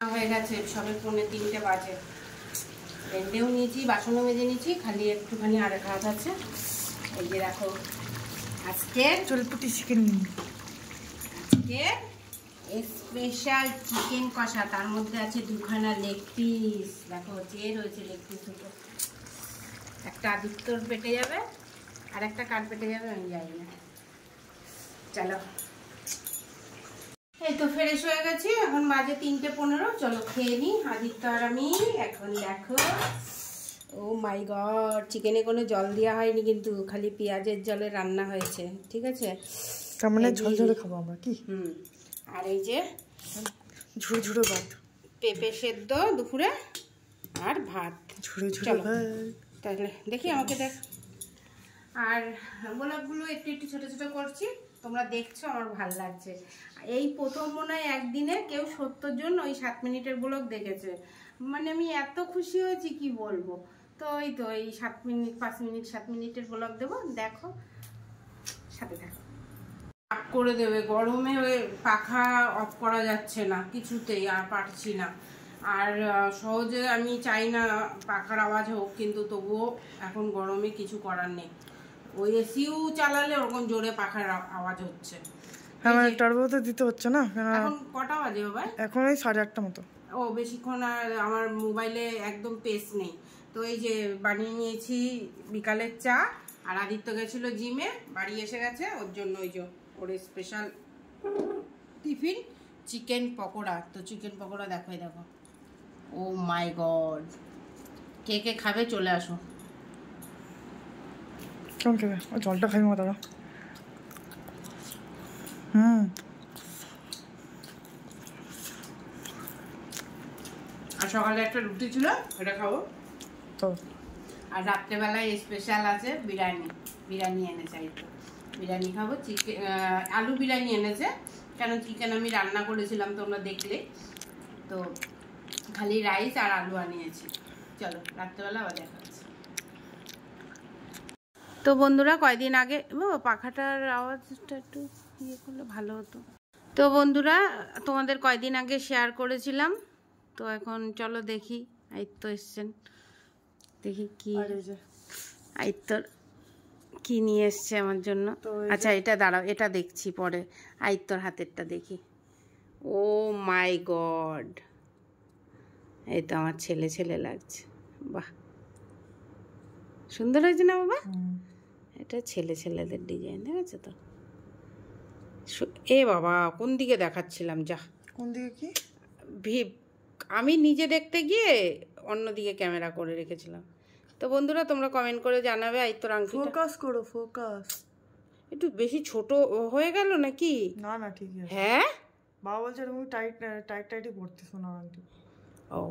হয়ে গেছে, সবে 2:45 বাজে। রেঁধেও নিয়েছি, বাসনও মেজে নিয়েছি, খালি একটুখানি আর কাজ আছে। এই যে দেখো আজকে চলপুটি চিকেন, আজকে স্পেশাল চিকেন কষা, তার মধ্যে আছে 2খানা লেগ পিস। দেখো যে রয়েছে লেগ পিস দুটো, একটা আদিত্যর পেটে যাবে আর একটা কার পেটে যাবে আমি জানি না। চলো, এই তো ফ্রেশ হয়ে গেছি, এখন বাজে 3:15। চলো খেয়ে নি আদিত্য আর আমি। এখন দেখো, ও মাই গড, চিকেনে কোনো জল দেওয়া হয়নি কিন্তু, খালি পেঁয়াজের জলে রান্না হয়েছে, ঠিক আছে? তার মানে ঝোল ঝোলে খাবো আমরা কি? আর এই যে ঝুড়ো ঝুড়ো ভাত, পেঁপে সেদ্ধ দুপুরে আর ভাত, ঝুড়ো ঝুড়ো ভাত। তাহলে দেখি আমাকে দেখ। আর গোলাপগুলো একটু একটু ছোট ছোট করছি, তোমরা দেখছো, আমার ভালো লাগছে। এই প্রথম মনে হয় একদিনে কেউ 70 জন ওই 7 মিনিটের ব্লগ দেখেছে, মানে আমি এত খুশি হয়েছি কি বলবো। তো এই তো এই 7 মিনিট 5 মিনিট 7 মিনিটের ব্লগ দেবো, দেখো, সাথে থাকো। অফ করে দেবে, গরমে ওই পাখা অফ করা যাচ্ছে না কিছুতেই, আর পারছি না। আর সহজে আমি চাই না পাখার আওয়াজ হোক, কিন্তু তবুও এখন গরমে কিছু করার নেই। ওই এসিও চালালে ওরকম জোরে পাখার আওয়াজ হচ্ছে। হ্যাঁ, টার্বো তো দিতে হচ্ছে না। এখন কটা বাজে বাবা? এখন ওই 8:30 মতো। ও বেশিক্ষণ আর আমার মোবাইলে একদম পেস নেই। তো এই যে বানিয়ে নিয়েছি বিকালের চা, আর আদিত্য গেছিল জিমে, বাড়ি এসে গেছে, ওর জন্য ওই যে ওর স্পেশাল টিফিন চিকেন পকোড়া। তো চিকেন পকোড়া দেখো, দেখো, ও মাই গড, কে কে খাবে চলে আসো। কেমন খেবে? ওই জলটা খাই মা দাদা। আর সকালে একটা রুটি ছিল, ওটা খাবো তো। আর রাত্রেবেলায় স্পেশাল আছে বিরিয়ানি, বিরিয়ানি এনেছে, এই তো বিরিয়ানি খাবো। চিকেন আলু বিরিয়ানি এনেছে, কেন চিকেন আমি রান্না করেছিলাম তোমরা দেখলে, তো খালি রাইস আর আলু আনিয়েছি। চলো রাত্রেবেলা আবার দেখা হচ্ছে। তো বন্ধুরা কয়দিন আগে, পাখাটার আওয়াজটা একটু ইয়ে করলে ভালো হতো। তো বন্ধুরা তোমাদের কয়দিন আগে শেয়ার করেছিলাম, তো এখন চলো দেখি আদিত্য এসছেন, দেখি কি আদিত্যর কি নিয়ে এসছে আমার জন্য। আচ্ছা এটা দাঁড়াও, এটা দেখছি পরে, আদিত্যর হাতেরটা দেখি। ও মাই গড, এই তো আমার ছেলে ছেলে লাগছে, বাহ সুন্দর হয়েছে না বাবা? এটা ছেলে ছেলেদের ডিজাইন, দেখেছো তো? এ বাবা কোন দিকে দেখাচ্ছিলাম, যা কোন দিকে কি? আমি নিজে দেখতে গিয়ে অন্যদিকে ক্যামেরা করে রেখেছিলাম। তো বন্ধুরা তোমরা কমেন্ট করে জানাবে আইতর আংটিটা। ফোকাস করো, ফোকাস। একটু বেশি ছোট হয়ে গেল নাকি? না না ঠিকই আছে। হ্যাঁ বাবা বলছে এরকম টাইটই পড়তে শোনা আংটি। ও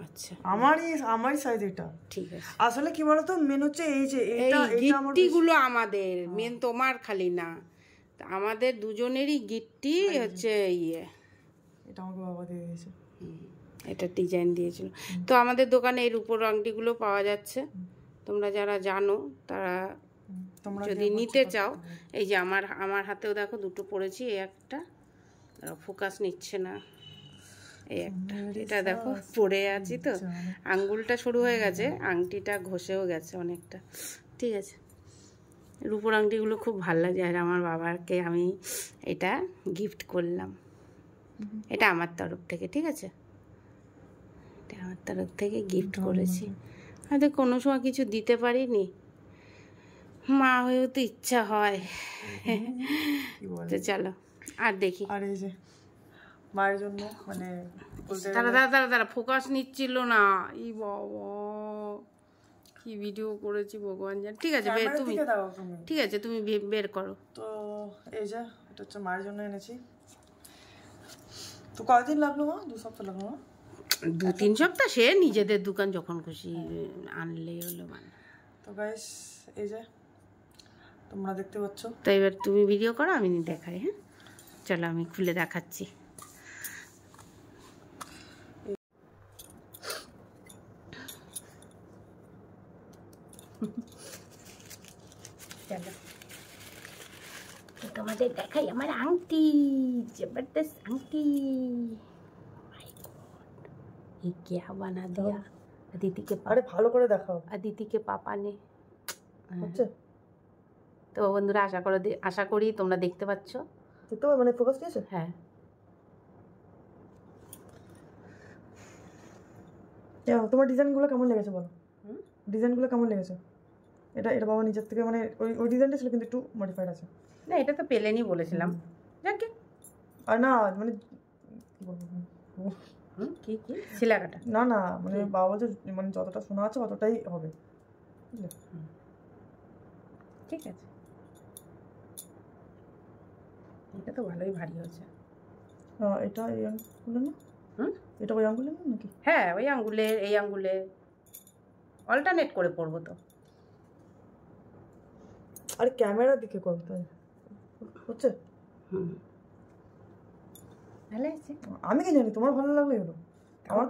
আচ্ছা, আমারই সাইজ এটা। ঠিক আছে। আসলে কি বলতো, মেন হচ্ছে এই যে এটা গিট্টিগুলো আমাদের মেন, তোমার খালি না, আমাদের দুজনেরই গিট্টি হচ্ছে ইয়ে। এটা আমাকে বাবা দিয়ে দিয়েছে, এটা ডিজাইন দিয়েছিল। তো আমাদের দোকানে এর উপর আংটিগুলো পাওয়া যাচ্ছে, তোমরা যারা জানো তারা যদি নিতে চাও। এই যে আমার হাতেও দেখো দুটো পরেছি, এই একটা ফোকাস নিচ্ছে না, এই একটা, এটা দেখো পরে আছি তো, আঙ্গুলটা সরু হয়ে গেছে, আংটিটা ঘষেও গেছে অনেকটা, ঠিক আছে। রূপোর আংটিগুলো খুব ভালো লাগে, আর আমার বাবাকে আমি এটা গিফট করলাম, এটা আমার তরফ থেকে, ঠিক আছে, এটা আমার তরফ থেকে গিফট করেছি। হয়তো কোনো সময় কিছু দিতে পারিনি, মা হয়েও তো ইচ্ছা হয়। তো চলো আর দেখি। আর এই যে মায়ের জন্য, মানে তারা ফোকাস নিচ্ছিল না, ই বাবা কি ভিডিও করেছি ভগবান জানে। ঠিক আছে তুমি, ঠিক আছে তুমি বের করো। তো এই যে এটা হচ্ছে মায়ের জন্য এনেছি। তো কয়দিন লাগলো মা? 2 সপ্তাহ লাগলো না? 2-3 সপ্তাহ, সে নিজেদের দোকান যখন খুশি আনলেই হলো। মানে তো গাইস এই যে তোমরা দেখতে পাচ্ছ। তো এবার তুমি ভিডিও করো, আমি দেখাই। হ্যাঁ চলো আমি খুলে দেখাচ্ছি। চলো তোমাদের দেখাই আমার আংটি, জবরদস্ত আংটি। ये क्या बना दिया अदिति के আরে ভালো করে দেখাও। अदिति के पापा ने। হচ্ছে তো বন্ধুরা আশা করি তোমরা দেখতে পাচ্ছ। দেখতে পাবে মানে ফোকাস নিয়েছে? হ্যাঁ। তোমার ডিজাইনগুলো কেমন লেগেছে বলো? ডিজাইনগুলো কেমন লেগেছে? এটা বাবা নিজের থেকে মানে ওই ডিজাইনটা ছিল কিন্তু একটু মডিফাইড আছে। না এটা তো পেলেনি বলেছিলাম। যাকে আর না মানে কি বলবো কি শিলা কাটা না না মানে বাবা বলছে মানে যতটা শোনা আছে অতটাই হবে। ঠিক আছে, এটা তো ভালোই ভারী হয়েছে। এটা এই আঙ্গুলে না? এটা ওই আঙ্গুলে না নাকি? হ্যাঁ ওই আঙ্গুলে এই আঙ্গুলে অল্টারনেট করে পড়বো তো। আরে ক্যামেরার দিকে করতে হচ্ছে। ভালো আছে। আমি কি জানি তোমার ভালো লাগলো এগুলো? আমার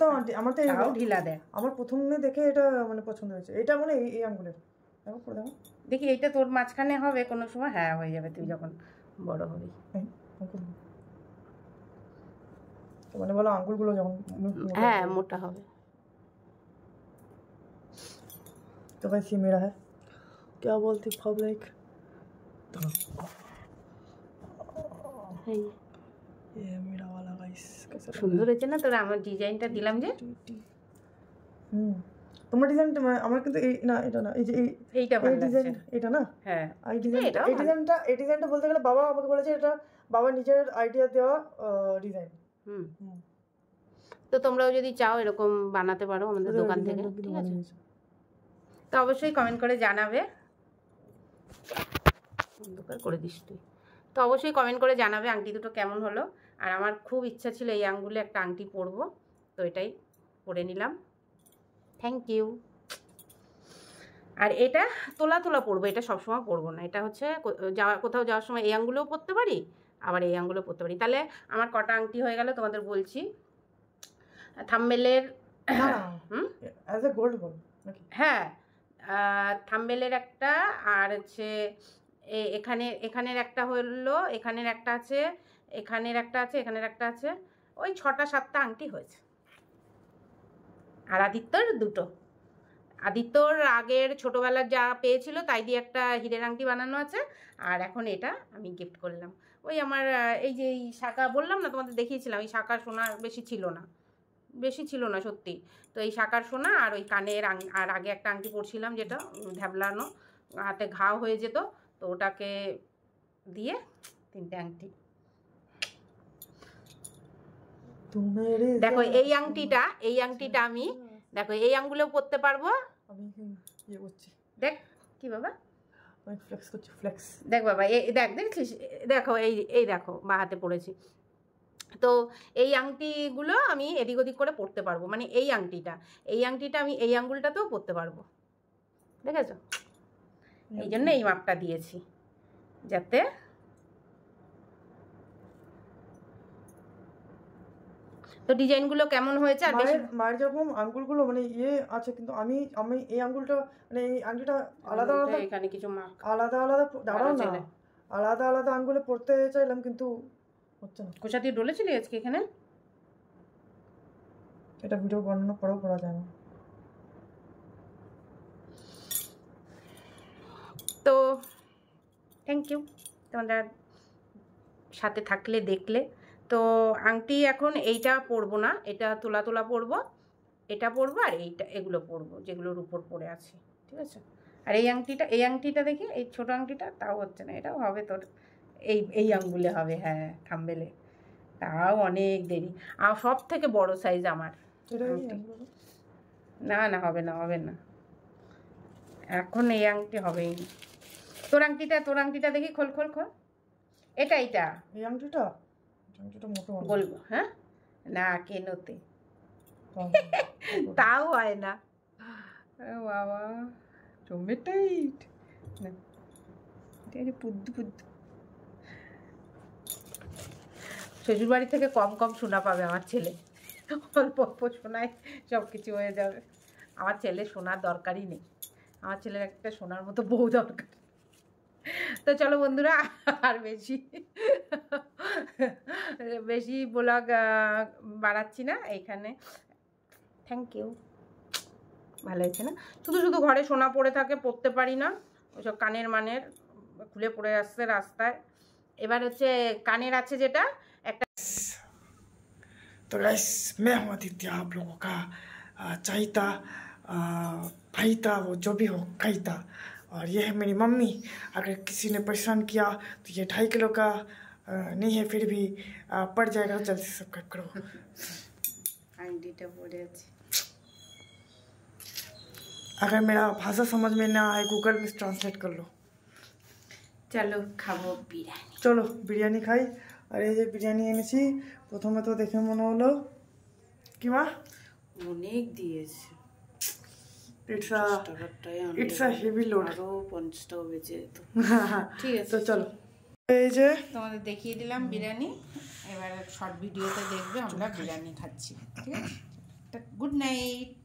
তো ঢিলা দেয়। আমার প্রথমে দেখে এটা মানে পছন্দ হয়েছে। এটা মানে এই আঙ্গুলের দেখো পরে দেখো দেখি এইটা তোর মাঝখানে হবে কোনো সময়। হ্যাঁ হয়ে যাবে তুই যখন বড় হবি। মানে বলো আঙ্গুলগুলো যখন হ্যাঁ মোটা হবে। तो गाइस ये मेरा है क्या बोलती पब्लिक ये मेरा वाला गाइस कैसा সুন্দর হয়েছে না? তোরা আমার ডিজাইনটা দিলাম যে তোমার ডিজাইনটা আমার কিন্তু এই না এটা না এই যে এইটা ভালো ডিজাইন এটা না? হ্যাঁ এই ডিজাইনটা বলতে গেলে বাবা আমাকে বলেছে এটা বাবা নিজের আইডিয়া দেওয়া ডিজাইন। তো তোমরাও যদি চাও এরকম বানাতে পারো আমাদের দোকান থেকে, ঠিক আছে? তো অবশ্যই কমেন্ট করে জানাবে। অন্ধকার করে দিস তুই। তো অবশ্যই কমেন্ট করে জানাবে আংটি দুটো কেমন হলো। আর আমার খুব ইচ্ছা ছিল এই আঙ্গুলে একটা আংটি পরবো, তো এটাই পরে নিলাম। Thank you. আর এটা তোলা তোলা পরবো, এটা সবসময় পরবো না। এটা হচ্ছে কোথাও যাওয়ার সময় এই আঙ্গুলেও পরতে পারি, আবার এই আঙ্গুলেও পরতে পারি। তাহলে আমার কটা আংটি হয়ে গেল তোমাদের বলছি। থাম্বনেলের হ্যাঁ থাম্বনেলের একটা, আর হচ্ছে এখানের একটা হলো, এখানের একটা আছে, এখানের একটা আছে, এখানের একটা আছে। ওই 6টা-7টা আংটি হয়েছে। আর আদিত্যর দুটো। আদিত্যর আগের ছোটোবেলার যা পেয়েছিল তাই দিয়ে একটা হীরের আংটি বানানো আছে। আর এখন এটা আমি গিফট করলাম। ওই আমার এই যে এই শাঁখা বললাম না তোমাদের দেখিয়েছিলাম, এই শাঁখার সোনা বেশি ছিল না সত্যি। তো এই শাঁখার সোনা আর ওই কানের আর আগে একটা আংটি পরছিলাম যেটা ঢ্যাবলানো, হাতে ঘাও হয়ে যেত, তো ওটাকে দিয়ে 3টে আংটি। দেখো এই আংটিটা আমি দেখো এই আঙ্গুলেও পরতে পারবো। দেখ কি বাবা দেখ বাবা দেখছিস, দেখো এই দেখো বা হাতে পড়েছি। তো এই আংটিগুলো আমি এদিক ওদিক করে পরতে পারবো, মানে এই আংটিটা আমি এই আঙ্গুলটাতেও পরতে পারবো, দেখেছো? এই জন্য এই মাপটা দিয়েছি যাতে তো ডিজাইনগুলো কেমন হয়েছে। আর মায়ের যেরকম আঙ্গুলগুলো মানে ইয়ে আছে, কিন্তু আমি এই আঙ্গুলটা মানে এই আংটিটা আলাদা আলাদা, এখানে কিছু মার্ক আলাদা দাঁড়াও না, আলাদা আঙ্গুলে পড়তে চাইলাম কিন্তু হচ্ছে না। কোথা দিয়ে ডলেছিলি আজকে এখানে? এটা ভিডিও বর্ণনা করেও করা যায় না। তো থ্যাংক ইউ তোমাদের সাথে থাকলে দেখলে। তো আংটি এখন এইটা পরবো না, এটা তোলা তোলা পরবো, এটা পরবো, আর এগুলো পরবো যেগুলোর উপর পরে আছে, ঠিক আছে? আর এই আংটিটা দেখি, এই ছোট আংটিটা তাও হচ্ছে না, এটাও হবে তোর এই আঙ্গুলে হবে, হ্যাঁ থাম্বনেলে, তাও অনেক দেরি। আর সব থেকে বড় সাইজ আমার। না হবে না এখন এই আংটি হবেই না। তোর আংটিটা দেখি, খোল এটা এই আংটিটা মোটো বলবো, হ্যাঁ না কেনতে তাও হয় না বাবা, টমেটাইট পুদ্দু শ্বশুরবাড়ি থেকে কম শোনা পাবে আমার ছেলে, অল্প শোনায় সব কিছু হয়ে যাবে। আমার ছেলে শোনার দরকারই নেই, আমার ছেলের একটা শোনার মতো বউ দরকার। তো চলো বন্ধুরা, আর বেশি ব্লগ বাড়াচ্ছি না, এইখানে থ্যাংক ইউ। ভালো হয়েছে না? শুধু শুধু ঘরে সোনা পড়ে থাকে, পড়তে পারি না, ওইসব কানের মানের খুলে পড়ে আসছে রাস্তায়। এবার হচ্ছে কানের আছে যেটা একটা। तो गाइस मैं हूँ आदित्य, आप लोगों का चाहता भाई था, वो जो भी हो भाई था। और ये है मेरी मम्मी। अगर किसी ने परेशान किया तो ये 2.5 किलो का नहीं है, फिर भी पड़ जाएगा, जल्दी से सब्सक्राइब करो। अगर मेरा भाषा समझ में ना आए गूगल में ट्रांसलेट कर लो। চলো খাবো বিরিয়ানি। চলো বিরিয়ানি খাই। আর এই যে বিরিয়ানি এনেছি, প্রথমে তো দেখে মনে হলো কি মা অনেক দিয়েছে, ইটস আ হেভি লোড, আরো 50 টাকা বেঁচে যেত। ঠিক আছে, তো চলো এই যে তোমাদের দেখিয়ে দিলাম বিরিয়ানি। এবার শর্ট ভিডিওতে দেখবে আমরা বিরিয়ানি খাচ্ছি। ঠিক আছে, গুড নাইট।